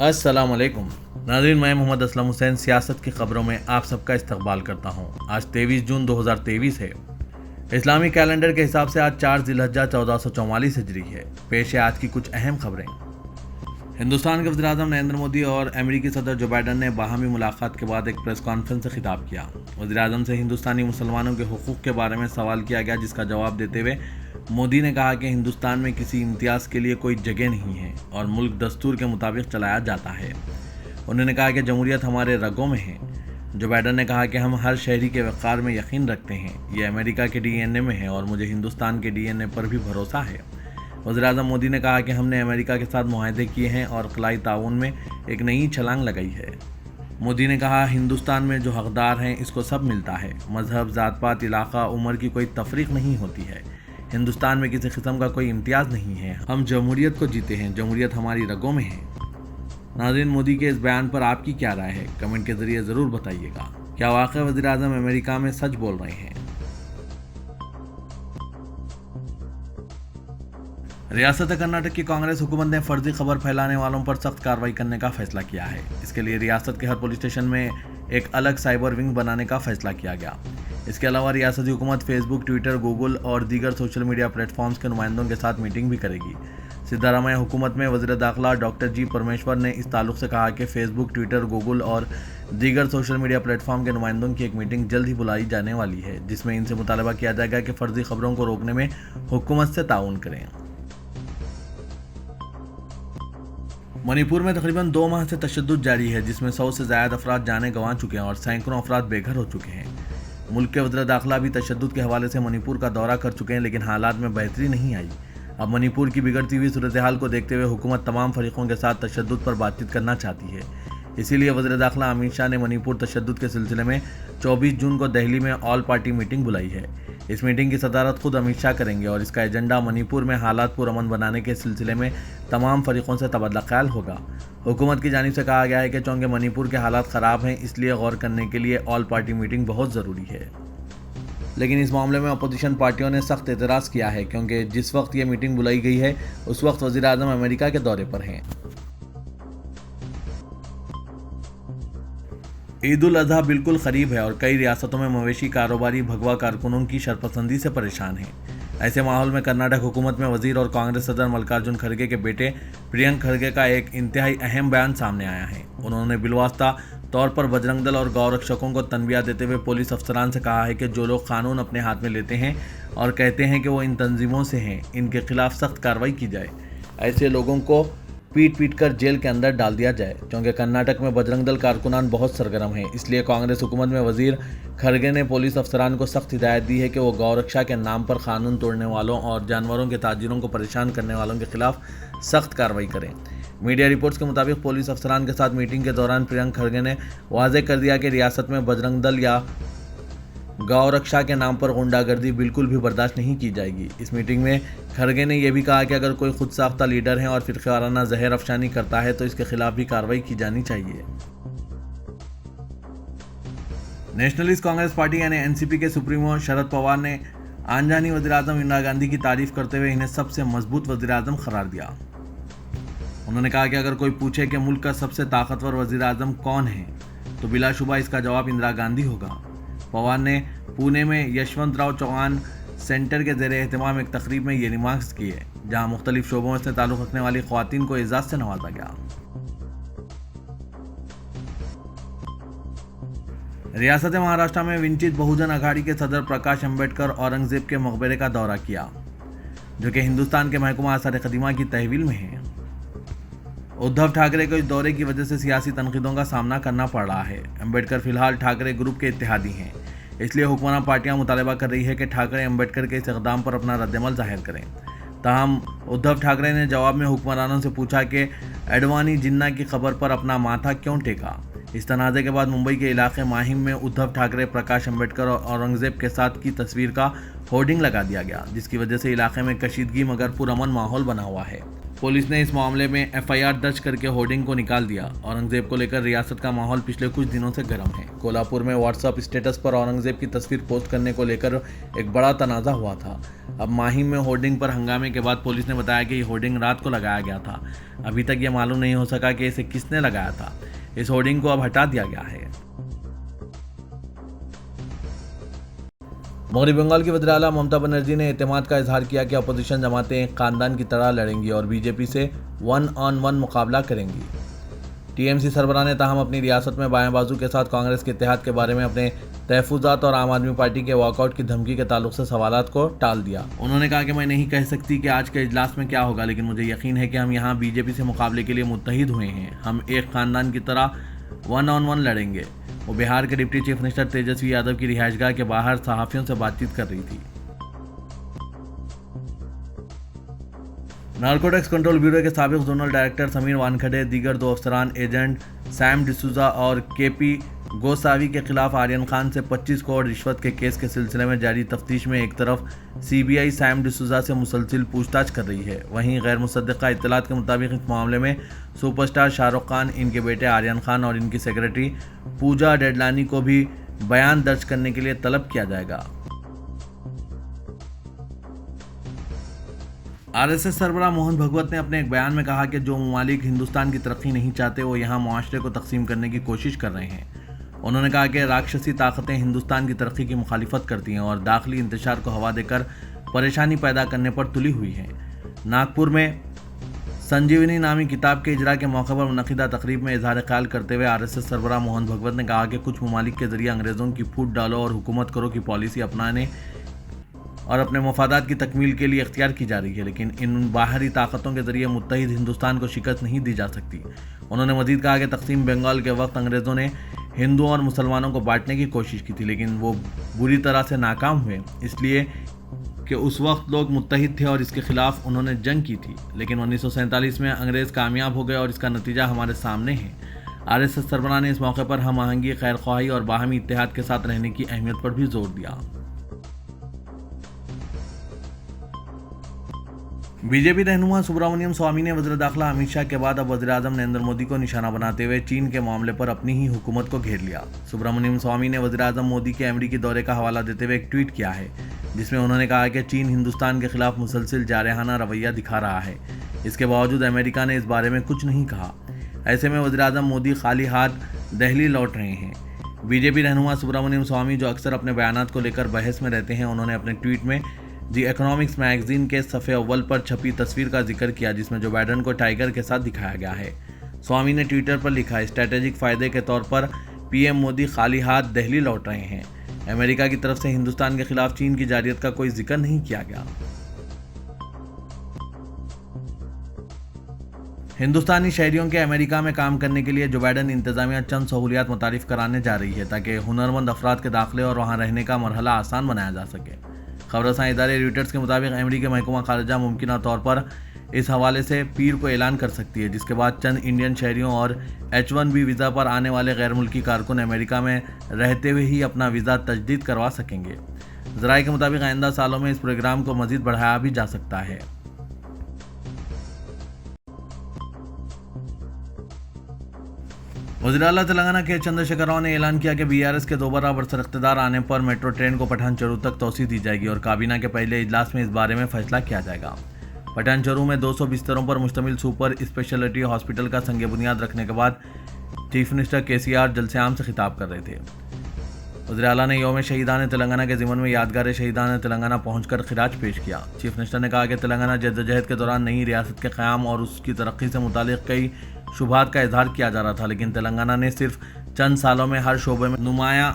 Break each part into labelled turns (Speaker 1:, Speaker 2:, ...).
Speaker 1: अस्सलाम वालेकुम नाज़रीन, मैं मोहम्मद असलम हुसैन सियासत की खबरों में आप सबका इस्तकबाल करता हूँ। आज 23 जून 2023 है। इस्लामी कैलेंडर के हिसाब से आज 4 जिलहज्जा 1444 हिजरी है। पेश है आज की कुछ अहम खबरें। हिंदुस्तान के वज़ीर-ए-आज़म नरेंद्र मोदी और अमेरिकी सदर जो बाइडन ने बाहमी मुलाकात के बाद एक प्रेस कॉन्फ्रेंस से खिताब किया। वज़ीर-ए-आज़म से हिंदुस्तानी मुसलमानों के हुकूक़ के बारे में सवाल किया गया, जिसका जवाब देते हुए मोदी ने कहा कि हिंदुस्तान में किसी इम्तियाज़ के लिए कोई जगह नहीं है और मुल्क दस्तूर के मुताबिक चलाया जाता है। उन्होंने कहा कि जमहूरियत हमारे रगों में है। जो बाइडन ने कहा कि हम हर शहरी के वक़ार में यकीन रखते हैं। ये अमेरिका के डीएनए में है और मुझे हिंदुस्तान के डीएनए पर भी भरोसा है। वज़ीर-ए-आज़म मोदी ने कहा कि हमने अमेरिका के साथ मुआहदे किए हैं और खलाई ताउन में एक नई छलांग लगाई है। मोदी ने कहा, हिंदुस्तान में जो हकदार हैं इसको सब मिलता है। मजहब, ज़ात पात, इलाका, उम्र की कोई तफरीक नहीं होती है। हिंदुस्तान में किसी किस्म का कोई इम्तियाज़ नहीं है। हम जमहूरियत को जीते हैं। जमहूरियत हमारी रगों में है। नाज़रीन, मोदी के इस बयान पर आपकी क्या राय है? कमेंट के ज़रिए ज़रूर बताइएगा। क्या वाकई वज़ीर-ए-आज़म अमेरिका में सच बोल रहे हैं? रियासत कर्नाटक की कांग्रेस हुकूमत ने फर्जी खबर फैलाने वालों पर सख्त कार्रवाई करने का फैसला किया है। इसके लिए रियासत के हर पुलिस स्टेशन में एक अलग साइबर विंग बनाने का फैसला किया गया। इसके अलावा रियासती हुकूमत फेसबुक, ट्विटर, गूगल और दीगर सोशल मीडिया प्लेटफॉर्म्स के नुमाइंदों के साथ मीटिंग भी करेगी। सिद्धारामैया हुकूमत में वज़ीर दाखिला डॉक्टर जी परमेश्वर ने इस ताल्लुक से कहा कि फेसबुक, ट्विटर, गूगल और दीगर सोशल मीडिया प्लेटफॉर्म के नुमाइंदों की एक मीटिंग जल्द ही बुलाई जाने वाली है, जिसमें इनसे मुतालबा किया जाएगा कि फर्जी खबरों को रोकने में हुकूमत से ताउन करें। मणिपुर में तकरीबन 2 माह से तशद्दुद जारी है, जिसमें 100 से ज़्यादा अफराद जाने गंवा चुके हैं और सैकड़ों अफराद बेघर हो चुके हैं। मुल्क के वज़ीर दाखिला भी तशद्दुद के हवाले से मणिपुर का दौरा कर चुके हैं, लेकिन हालात में बेहतरी नहीं आई। अब मणिपुर की बिगड़ती हुई सूरत हाल को देखते हुए हुकूमत तमाम फरीकों के साथ तशद्दुद पर बातचीत करना चाहती है। इसीलिए वज़ीर दाखिला अमित शाह ने मणिपुर तशद्दुद के सिलसिले में 24 जून को दिल्ली में ऑल पार्टी मीटिंग बुलाई है। इस मीटिंग की सदारत खुद अमित शाह करेंगे और इसका एजेंडा मणिपुर में हालात पुरअमन बनाने के सिलसिले में तमाम फरीकों से तबादला ख्याल होगा। हुकूमत की जानिब से कहा गया है कि चूँकि मणिपुर के हालात ख़राब हैं, इसलिए गौर करने के लिए ऑल पार्टी मीटिंग बहुत ज़रूरी है। लेकिन इस मामले में अपोजिशन पार्टियों ने सख्त एतराज़ किया है, क्योंकि जिस वक्त ये मीटिंग बुलाई गई है उस वक्त वज़ीर-ए-आज़म अमेरिका के दौरे पर हैं। ईद उल अज़हा बिल्कुल करीब है और कई रियासतों में मवेशी कारोबारी भगवा कारकुनों की शरपसंदी से परेशान हैं। ऐसे माहौल में कर्नाटक हुकूमत में वज़ीर और कांग्रेस सदर मल्लिकार्जुन खड़गे के बेटे प्रियंक खड़गे का एक इंतहाई अहम बयान सामने आया है। उन्होंने बिलवास्ता तौर पर बजरंग दल और गौ रक्षकों को तनबिया देते हुए पुलिस अफसरान से कहा है कि जो लोग कानून अपने हाथ में लेते हैं और कहते हैं कि वो इन तंजीमों से हैं, इनके खिलाफ सख्त कार्रवाई की जाए। ऐसे लोगों को पीट पीट कर जेल के अंदर डाल दिया जाए। क्योंकि कर्नाटक में बजरंग दल कारकुनान बहुत सरगर्म हैं, इसलिए कांग्रेस हुकूमत में वज़ीर खड़गे ने पुलिस अफसरान को सख्त हिदायत दी है कि वो गौ रक्षा के नाम पर कानून तोड़ने वालों और जानवरों के ताजिरों को परेशान करने वालों के खिलाफ सख्त कार्रवाई करें। मीडिया रिपोर्ट्स के मुताबिक पुलिस अफसरान के साथ मीटिंग के दौरान प्रियंक खड़गे ने वाज़ेह कर दिया कि रियासत में बजरंग दल या गौ रक्षा के नाम पर गुंडागर्दी बिल्कुल भी बर्दाश्त नहीं की जाएगी। इस मीटिंग में खड़गे ने यह भी कहा कि अगर कोई खुद साख्ता लीडर है और फिरकाराना जहर अफशानी करता है तो इसके खिलाफ भी कार्रवाई की जानी चाहिए। नेशनलिस्ट कांग्रेस पार्टी यानी एनसीपी के सुप्रीमो शरद पवार ने आनजानी वज़ीर-ए-आज़म इंदिरा गांधी की तारीफ करते हुए इन्हें सबसे मजबूत वज़ीर-ए-आज़म करार दिया। उन्होंने कहा कि अगर कोई पूछे कि मुल्क का सबसे ताकतवर वज़ीर-ए-आज़म कौन है तो बिलाशुबा इसका जवाब इंदिरा गांधी होगा। पवार ने पुणे में यशवंतराव चौहान सेंटर के ज़ेरे एहतमाम एक तकरीब में ये रिमार्क्स किए, जहां मुख्तलिफ शोबों से ताल्लुक़ रखने वाली ख़वातीन को एजाज़ से नवाजा गया। रियासत महाराष्ट्र में वंचित बहुजन अघाड़ी के सदर प्रकाश अम्बेडकर औरंगजेब के मकबरे का दौरा किया, जो कि हिंदुस्तान के महकमा आसार क़दीमा की तहवील में है। उद्धव ठाकरे को इस दौरे की वजह से सियासी तनकीदों का सामना करना पड़ रहा है। अम्बेडकर फिलहाल ठाकरे ग्रुप के इत्तेहादी हैं, इसलिए हुक्मरान पार्टियां मुतालबा कर रही है कि ठाकरे अम्बेडकर के इस इक़दाम पर अपना रद्दमल जाहिर करें। ताहम उद्धव ठाकरे ने जवाब में हुक्मरानों से पूछा कि अडवाणी जिन्ना की खबर पर अपना माथा क्यों टेका। इस तनाज़े के बाद मुंबई के इलाके माहिम में उद्धव ठाकरे, प्रकाश अंबेडकर और औरंगजेब के साथ की तस्वीर का होर्डिंग लगा दिया गया, जिसकी वजह से इलाके में कशीदगी मगर पुरअमन माहौल बना हुआ है। पुलिस ने इस मामले में एफआईआर दर्ज करके होर्डिंग को निकाल दिया। औरंगजेब को लेकर रियासत का माहौल पिछले कुछ दिनों से गर्म है। कोल्हापुर में व्हाट्सएप स्टेटस पर औरंगजेब की तस्वीर पोस्ट करने को लेकर एक बड़ा तनाज़ा हुआ था। अब माहिम में होर्डिंग पर हंगामे के बाद पुलिस ने बताया कि ये होर्डिंग रात को लगाया गया था। अभी तक ये मालूम नहीं हो सका कि इसे किसने लगाया था। इस होर्डिंग को अब हटा दिया गया है। मगरबी बंगाल की वज़ीर आला ममता बनर्जी ने एतमाद का इजहार किया कि अपोजिशन जमातें एक खानदान की तरह लड़ेंगी और बीजेपी से 1-on-1 मुकाबला करेंगी। टीएमसी सरबराह ने ताहम अपनी रियासत में बाएं बाजू के साथ कांग्रेस के इत्तेहाद के बारे में अपने तहफुजात और आम आदमी पार्टी के वॉकआउट की धमकी के ताल्लुक से सवालात को टाल दिया। उन्होंने कहा कि मैं नहीं कह सकती कि आज के इजलास में क्या होगा, लेकिन मुझे यकीन है कि हम यहाँ बीजेपी से मुकाबले के लिए मुत्तहिद हुए हैं। हम एक खानदान की तरह 1-on-1 लड़ेंगे। वो बिहार के deputy chief minister Tejashwi Yadav की रिहाइशगाह के बाहर सहाफियों से बातचीत कर रही थी। नार्कोटिक्स कंट्रोल ब्यूरो के साबिक जोनल डायरेक्टर समीर वानखेड़े, दीगर 2 अफसरान एजेंट सैम डिसूजा और केपी गोसावी के खिलाफ आर्यन खान से 25 करोड़ रिश्वत के केस के सिलसिले में जारी तफ्तीश में एक तरफ सीबीआई सैम डिसूजा से मुसलसिल पूछताछ कर रही है, वहीं गैर मुसद्दक़ा इत्तलात के मुताबिक इस मामले में सुपरस्टार शाहरुख खान, इनके बेटे आर्यन खान और इनकी सेक्रेटरी पूजा डेडलानी को भी बयान दर्ज करने के लिए तलब किया जाएगा। आरएसएस सरबराह मोहन भगवत ने अपने एक बयान में कहा कि जो ममालिक हिंदुस्तान की तरक्की नहीं चाहते वो यहाँ मुआशरे को तकसीम करने की कोशिश कर रहे हैं। उन्होंने कहा कि राक्षसी ताकतें हिंदुस्तान की तरक्की की मुखालिफत करती हैं और दाखिली इंतशार को हवा देकर परेशानी पैदा करने पर तुली हुई हैं। नागपुर में संजीवनी नामी किताब के इजरा के मौके पर मुनक़िदा तकरीब में इजहार ख्याल करते हुए आरएसएस सरबराह मोहन भगवत ने कहा कि कुछ ममालिक के जरिए अंग्रेज़ों की फूट डालो और हुकूमत करो की पॉलिसी अपनाने और अपने मफादात की तकमील के लिए इख्तियार की जा रही है, लेकिन इन बाहरी ताकतों के जरिए मुत्तहिद हिंदुस्तान को शिकस्त नहीं दी जा सकती। उन्होंने मजीद कहा कि तकसीम बंगाल के वक्त अंग्रेज़ों ने हिंदुओं और मुसलमानों को बांटने की कोशिश की थी, लेकिन वो बुरी तरह से नाकाम हुए, इसलिए कि उस वक्त लोग मुत्तहिद थे और इसके खिलाफ उन्होंने जंग की थी। लेकिन 1947 में अंग्रेज़ कामयाब हो गए और इसका नतीजा हमारे सामने है। आरएसएस सरबराह ने इस मौके पर हम आहंगी, खैर ख्वाही और बाहमी इत्तेहाद के साथ रहने की अहमियत पर भी जोर दिया। बीजेपी रहनुमा सुब्रमण्यम स्वामी ने वज़ीर दाखिला अमित शाह के बाद अब वज़ीर आज़म नरेंद्र मोदी को निशाना बनाते हुए चीन के मामले पर अपनी ही हुकूमत को घेर लिया। सुब्रमण्यम स्वामी ने वज़ीर आज़म मोदी के अमेरिकी दौरे का हवाला देते हुए एक ट्वीट किया है, जिसमें उन्होंने कहा कि चीन हिंदुस्तान के खिलाफ मुसलसिल जारहाना रवैया दिखा रहा है। इसके बावजूद अमेरिका ने इस बारे में कुछ नहीं कहा। ऐसे में वज़ीर आज़म मोदी खाली हाथ दिल्ली लौट रहे हैं। बीजेपी रहनुमा सुब्रमण्यम स्वामी, जो अक्सर अपने बयानात को लेकर बहस में रहते हैं, उन्होंने अपने ट्वीट में दी इकोनॉमिक्स मैगजीन के सफ़े अव्वल पर छपी तस्वीर का जिक्र किया, जिसमें जो बाइडन को टाइगर के साथ दिखाया गया है। स्वामी ने ट्विटर पर लिखा, स्ट्रैटेजिक फ़ायदे के तौर पर पीएम मोदी खाली हाथ दिल्ली लौट रहे हैं। अमेरिका की तरफ से हिंदुस्तान के खिलाफ चीन की जारियत का कोई जिक्र नहीं किया गया। हिंदुस्तानी शहरियों के अमेरिका में काम करने के लिए जो बाइडन इंतजामिया चंद सहूलियात मुतारिफ कराने जा रही है, ताकि हुनरमंद अफराद के दाखिले और वहाँ रहने का मरहला आसान बनाया जा सके। खबरसां इदारे रॉयटर्स के मुताबिक अमेरिकी महकमा खारजा मुमकिन तौर पर इस हवाले से पीर को ऐलान कर सकती है, जिसके बाद चंद इंडियन शहरियों और H-1B वीज़ा पर आने वाले गैर मुल्की कारकुन अमेरिका में रहते हुए ही अपना वीज़ा तजदीद करवा सकेंगे। ज़राए के मुताबिक आइंदा सालों में इस प्रोग्राम को मज़ीद बढ़ाया भी जा सकता है। वज़ीर आला तेलंगाना के चंद्रशेखर राव ने ऐलान किया कि बीआरएस के दोबारा बरसर इख्तिदार आने पर मेट्रो ट्रेन को पठानचेरू तक तोसी दी जाएगी और काबीना के पहले इजलास में इस बारे में फैसला किया जाएगा। पठानचेरू में 200 बिस्तरों पर मुश्तमिल सुपर स्पेशलिटी हॉस्पिटल का संग बुनियाद रखने के बाद चीफ मिनिस्टर केसीआर जलसे-आम से खिताब कर रहे थे। वज़ीर आला ने यौम शहीदान तेलंगाना के ज़िमन में यादगार शहीदान तेलंगाना पहुंचकर खिराज पेश किया। चीफ मिनिस्टर ने कहा कि तेलंगाना जद्दोजहद के दौरान नई रियासत के क़याम और उसकी तरक्की से मुतालिक कई शुबहात का इजहार किया जा रहा था, लेकिन तेलंगाना ने सिर्फ चंद सालों में हर शोबे में नुमाया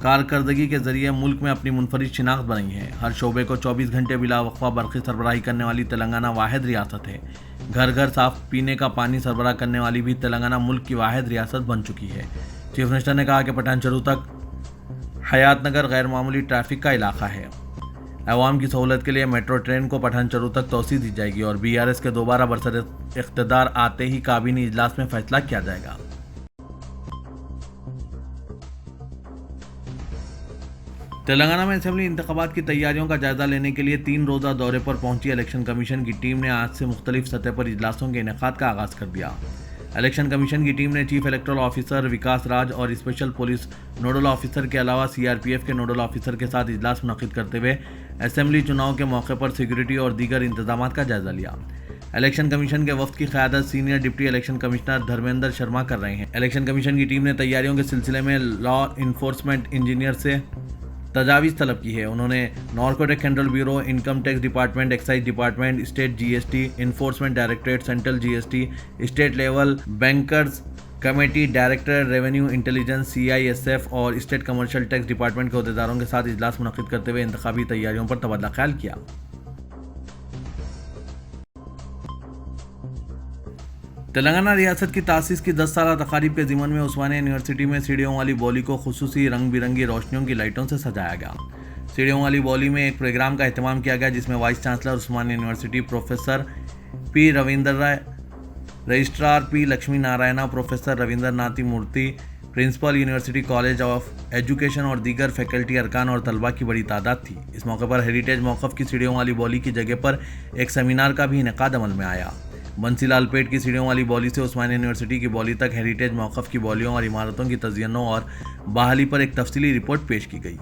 Speaker 1: कारकर्दगी के जरिए मुल्क में अपनी मुनफरिद शिनाख्त बनाई है। हर शोबे को 24 घंटे बिला वक्फा बरक़ी सरबराही करने वाली तेलंगाना वाहिद रियासत है। घर घर साफ पीने का पानी सरबराह करने वाली भी तेलंगाना मुल्क की वाहिद रियासत बन चुकी है। चीफ मिनिस्टर ने कहा कि पठानचेरू तक हयात नगर गैर मामूली ट्रैफिक का इलाका है। अवाम की सहूलत के लिए मेट्रो ट्रेन को पठानचेरू तक तोसी दी जाएगी और बीआरएस के दोबारा बरसर इख्तिदार आते ही काबीनी इजलास में फैसला किया जाएगा। तेलंगाना में असेंबली इंतखाबात की तैयारियों का जायजा लेने के लिए 3 रोज़ा दौरे पर पहुंची इलेक्शन कमीशन की टीम ने आज से मुख्तलिफ सतह पर इजलासों के इनेकाद का आगाज़ कर दिया। इलेक्शन कमीशन की टीम ने चीफ इलेक्टोरल ऑफिसर विकास राज और स्पेशल पुलिस नोडल ऑफिसर के अलावा सीआरपीएफ के नोडल ऑफिसर के साथ इजलास मुनक्किद करते हुए असेंबली चुनाव के मौके पर सिक्योरिटी और दीगर इंतजाम का जायजा लिया। इलेक्शन कमीशन के वफ्द की क़यादत senior deputy election commissioner Dharmendra Sharma कर रहे हैं। इलेक्शन कमीशन की टीम ने तैयारियों के सिलसिले में लॉ इन्फोर्समेंट इंजीनियर से तजावीज़ तलब की है। उन्होंने narcotic control bureau, income tax department, excise department, state GST, enforcement directorate, central GST, state level bankers committee, director revenue intelligence, CISF और स्टेट कमर्शियल टैक्स डिपार्टमेंट के अहदेदारों के साथ इजलास मुनक्किद करते हुए इंतखाबी तैयारियों पर तबादला ख्याल किया। तेलंगाना रियासत की तासीस की 10 साला तकारीब के ज़िमन में उस्मानिया यूनिवर्सिटी में सीढ़ियों वाली बॉली को खुसूसी रंग बिरंगी रोशनियों की लाइटों से सजाया गया। सीढ़ियों वाली बॉली में एक प्रोग्राम का एहतमाम किया गया जिसमें vice chancellor Osmania university professor P Ravinder Rai, registrar P Lakshmi Narayana, professor Ravindra Nathi Murthy, principal university college of education और दीगर फैकल्टी अरकान और तलबा की बड़ी तादाद थी। इस मौके पर हेरिटेज मौक़िफ़ की सीढ़ियों वाली बॉली की जगह पर एक सेमिनार का भी इनेकाद अमल में आया। बंसीलाल पेट की सीढ़ियों वाली बॉली से उस्मानिया यूनिवर्सिटी की बॉली तक हेरिटेज मौक़िफ़ की बॉलियों और इमारतों की तज़य्युनों और बहाली पर एक तफसीली रिपोर्ट पेश की गई।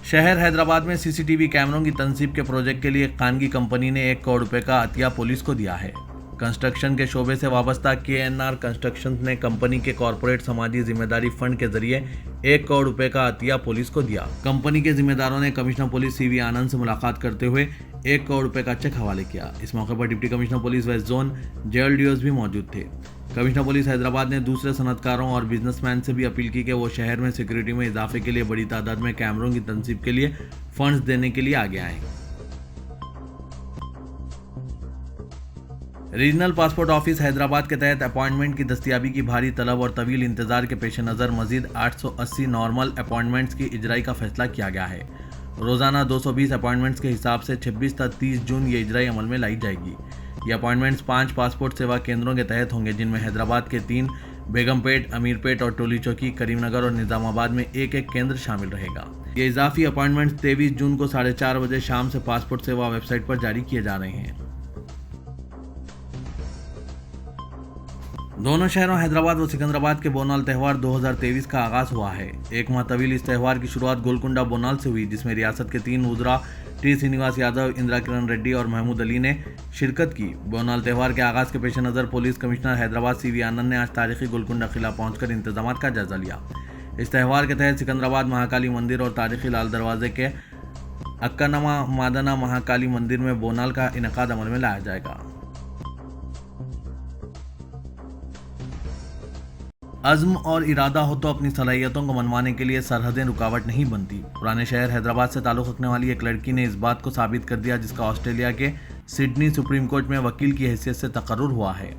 Speaker 1: शहर हैदराबाद में सीसीटीवी कैमरों की तनसीब के प्रोजेक्ट के लिए खानगी कंपनी ने 1 करोड़ रुपए का अतिया पुलिस को दिया है। कंस्ट्रक्शन के शोबे से वाबस्ता केएनआर कंस्ट्रक्शन ने कंपनी के कॉरपोरेट समाजी जिम्मेदारी फंड के जरिए 1 करोड़ रुपए का अतिया पुलिस को दिया। कंपनी के जिम्मेदारों ने कमिश्नर पुलिस सीवी आनंद से मुलाकात करते हुए 1 करोड़ रुपए का चेक हवाले किया। इस मौके पर deputy commissioner police west zone जेएलडीओस भी मौजूद थे। कमिश्नर पुलिस हैदराबाद ने दूसरे सनतकारों और बिजनेसमैन से भी अपील की कि वो शहर में सिक्योरिटी में इजाफे के लिए बड़ी तादाद में कैमरों की तनसीब के लिए फंड्स देने के लिए आगे आएँ। रीजनल पासपोर्ट ऑफिस हैदराबाद के तहत अपॉइंटमेंट की दस्तियाबी की भारी तलब और तवील इंतजार के पेश नज़र मजीद 880 नॉर्मल अपॉइंटमेंट्स की इजराई का फैसला किया गया है। रोज़ाना 220 अपॉइंटमेंट्स के हिसाब से 26 तक 30 जून ये इजराई अमल में लाई जाएगी। ये अपॉइंटमेंट्स 5 पासपोर्ट सेवा केंद्रों के तहत होंगे जिनमें हैदराबाद के 3, बेगमपेट, अमीरपेट और टोली चौकी, करीमनगर और निज़ामाबाद में एक केंद्र शामिल रहेगा। ये इजाफी अपॉइंटमेंट्स 23 जून को 4:30 बजे शाम से पासपोर्ट सेवा वेबसाइट पर जारी किए जा रहे हैं। दोनों शहरों हैदराबाद व सिकंदराबाद के बोनाल त्यौहार 2023 का आगाज़ हुआ है। एक माह तवील इस त्यौहार की शुरुआत गोलकुंडा बोनाल से हुई जिसमें रियासत के 3 वज़रा टी श्रीनिवास यादव, इंदिरा किरण रेड्डी और महमूद अली ने शिरकत की। बोनाल त्यौहार के आगाज़ के पेश नज़र पुलिस कमिश्नर हैदराबाद सीवी आनंद ने आज तारीखी गोलकुंडा किला पहुंचकर इंतजाम का जायजा लिया। इस त्यौहार के तहत सिकंदराबाद महाकाली मंदिर और तारीखी लाल दरवाजे के अक्कानमा मादना महाकाली मंदिर में बोनाल का इनेकाद अमल में लाया जाएगा। अज़्म और इरादा हो तो अपनी सलाहियतों को मनवाने के लिए सरहदें रुकावट नहीं बनती। पुराने शहर हैदराबाद से ताल्लुक़ रखने वाली एक लड़की ने इस बात को साबित कर दिया जिसका ऑस्ट्रेलिया के सिडनी सुप्रीम कोर्ट में वकील की हैसियत से तकर्रुर हुआ है।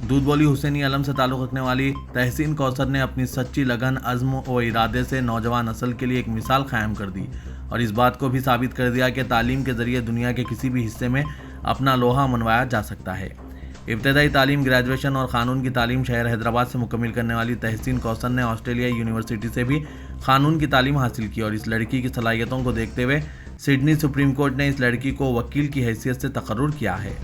Speaker 1: दूध बोली हुसैनी अलम से ताल्लुक़ रखने वाली तहसीन कौसर ने अपनी सच्ची लगन, अज़्म और इरादे से नौजवान नस्ल के लिए एक मिसाल कायम कर दी और इस बात को भी साबित कर दिया कि तालीम के ज़रिए दुनिया के किसी भी हिस्से में अपना लोहा मनवाया जा सकता है। इब्तदाई तालीम, ग्रेजुएशन और क़ानून की तालीम शहर हैदराबाद से मुकम्मिल करने वाली तहसीन कौसर ने ऑस्ट्रेलियाई यूनिवर्सिटी से भी क़ानून की तालीम हासिल की और इस लड़की की सलाहियतों को देखते हुए सिडनी सुप्रीम कोर्ट ने इस लड़की को वकील की हैसियत से तकर्रुर किया है।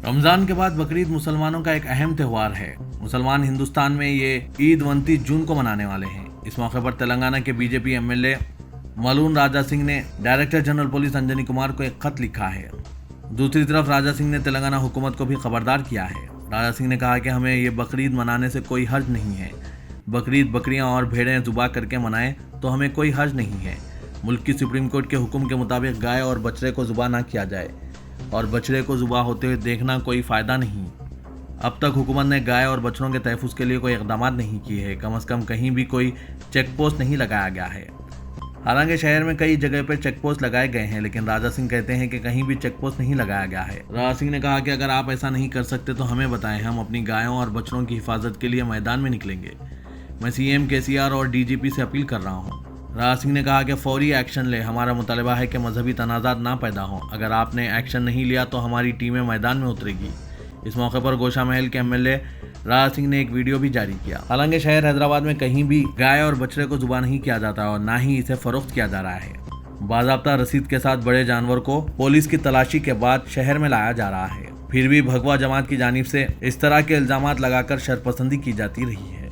Speaker 1: रमज़ान के बाद बकरीद मुसलमानों का एक अहम त्यौहार है। मुसलमान हिंदुस्तान में ये ईद 29 जून को मनाने वाले हैं। इस मौके पर तेलंगाना के बीजेपी एमएलए मलून राजा सिंह ने director general police Anjani Kumar को एक खत लिखा है। दूसरी तरफ राजा सिंह ने तेलंगाना हुकूमत को भी खबरदार किया है। राजा सिंह ने कहा कि हमें ये बकरीद मनाने से कोई हर्ज नहीं है। बकरीद बकरियां और भेड़ें ज़ुबा करके मनाएं तो हमें कोई हर्ज नहीं है। मुल्क की सुप्रीम कोर्ट के हुक्म के मुताबिक गाय और बछड़े को ज़ुबा ना किया जाए और बछड़े को ज़ुबा होते हुए देखना कोई फ़ायदा नहीं। अब तक हुकूमत ने गाय और बछड़ों के तहफ़्फ़ुज़ के लिए कोई इक़दाम नहीं किए हैं। कम अज़ कम कहीं भी कोई चेक पोस्ट नहीं लगाया गया है। हालांकि शहर में कई जगह पर चेक पोस्ट लगाए गए हैं लेकिन राजा सिंह कहते हैं कि कहीं भी चेक पोस्ट नहीं लगाया गया है। राजा सिंह ने कहा कि अगर आप ऐसा नहीं कर सकते तो हमें बताएं, हम अपनी गायों और बछड़ों की हिफाजत के लिए मैदान में निकलेंगे। मैं सीएम केसीआर और डीजीपी से अपील कर रहा हूँ। राजा सिंह ने कहा कि फौरी एक्शन ले। हमारा मुतालबा है कि मजहबी तनाज़ात ना पैदा हों। अगर आपने एक्शन नहीं लिया तो हमारी टीमें मैदान में उतरेगी। इस मौके पर गोशा महल के एमएलए राज सिंह ने एक वीडियो भी जारी किया। हालांकि शहर हैदराबाद में कहीं भी गाय और बछड़े को जुबान नहीं किया जाता और ना ही इसे फरोख्त किया जा रहा है। बाज़ाब्ता रसीद के साथ बड़े जानवर को पुलिस की तलाशी के बाद शहर में लाया जा रहा है। फिर भी भगवा जमात की जानिब से इस तरह के इल्जामात लगाकर शरपसंदी की जाती रही है।